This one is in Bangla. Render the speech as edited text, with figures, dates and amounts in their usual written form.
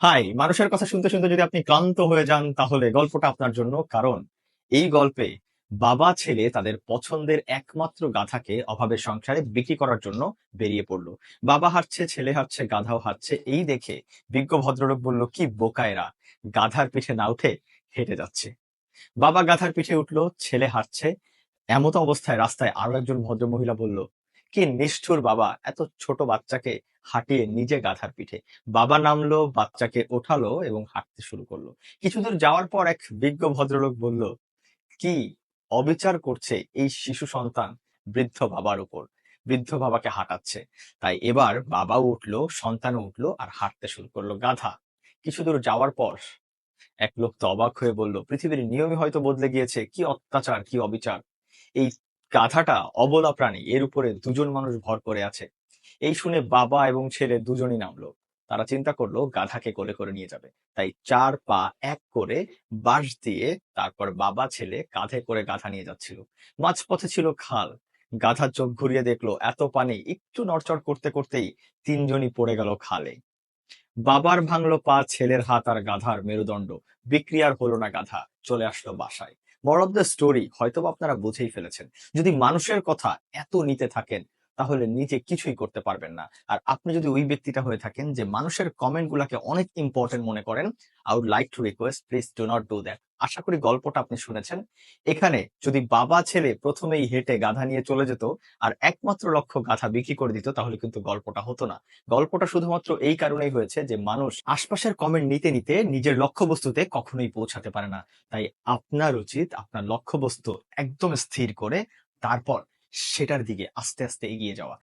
হাই, মানুষের কথা শুনতে শুনতে যদি আপনি ক্লান্ত হয়ে যান তাহলে গল্পটা আপনার জন্য। কারণ এই গল্পে বাবা ছেলে তাদের পছন্দের একমাত্র গাধাকে অভাবের সংসারে বিক্রি করার জন্য বেরিয়ে পড়লো। বাবা হাঁটছে, ছেলে হাঁটছে, গাধাও হাঁটছে। এই দেখে বিজ্ঞ ভদ্রলোক বলল, কি বোকা এরা, গাধার পিঠে না উঠে হেঁটে যাচ্ছে। বাবা গাধার পিঠে উঠলো, ছেলে হাঁটছে। এমতো অবস্থায় রাস্তায় আরো একজন ভদ্রমহিলা বলল, কি নিষ্ঠুর বাবা, এত ছোট বাচ্চাকে হাঁটিয়ে নিজে গাধার পিঠে। বাবা নামলো, বাচ্চাকে ওঠালো এবং হাঁটতে শুরু করলো। কিছু দূর যাওয়ার পর এক বিজ্ঞ ভদ্রলোক বলল, কি অবিচার করছে এই শিশু সন্তান বৃদ্ধ বাবার উপর। বৃদ্ধ বাবাকে হাঁটাচ্ছে। তাই এবার বাবাও উঠলো, সন্তানও উঠলো আর হাঁটতে শুরু করলো গাধা। কিছু দূর যাওয়ার পর এক লোক তো অবাক হয়ে বলল, পৃথিবীর নিয়মই হয়তো বদলে গিয়েছে, কি অত্যাচার, কি অবিচার। এই গাধাটা অবলা প্রাণী, এর উপরে দুজন মানুষ ভর করে আছে। এই শুনে বাবা এবং ছেলে দুজনই নামলো। তারা চিন্তা করলো গাধাকে কোলে করে নিয়ে যাবে। তাই চার পা এক করে বাঁশ দিয়ে তারপর বাবা ছেলে কাঁধে করে গাধা নিয়ে যাচ্ছিল। মাঝপথে ছিল খাল। গাধা চোখ ঘুরিয়ে দেখলো এত পানি, একটু নড়চড় করতে করতেই তিনজনই পড়ে গেল খালে। বাবার ভাঙলো পা, ছেলের হাত আর গাধার মেরুদণ্ড। বিক্রি আর হলো না গাধা, চলে আসলো বাসায়। মোরাল অফ দ্য স্টোরি হয়তোবা আপনারা বুঝেই ফেলেছেন। যদি মানুষের কথা এত নিতে থাকেন তাহলে নিজে কিছুই করতে পারবেন না। আর আপনি যদি ওই ব্যক্তিটা হয়ে থাকেন যে মানুষের কমেন্ট গুলাকে অনেক ইম্পর্টেন্ট মনে করেন, I would like to request, please do not do that. আশা করি গল্পটা আপনি শুনেছেন। এখানে যদি বাবা ছেলে প্রথমেই হেঁটে গাধা নিয়ে চলে যেত আর একমাত্র লক্ষ্য গাধা বিক্রি করে দিত, তাহলে কিন্তু গল্পটা হতো না। গল্পটা শুধুমাত্র এই কারণেই হয়েছে যে মানুষ আশপাশের কমেন্ট নিতে নিতে নিজের লক্ষ্যবস্তুতে কখনোই পৌঁছাতে পারে না। তাই আপনার উচিত আপনার লক্ষ্যবস্তু একদম স্থির করে তারপর সেটার দিকে আস্তে আস্তে এগিয়ে যাওয়া।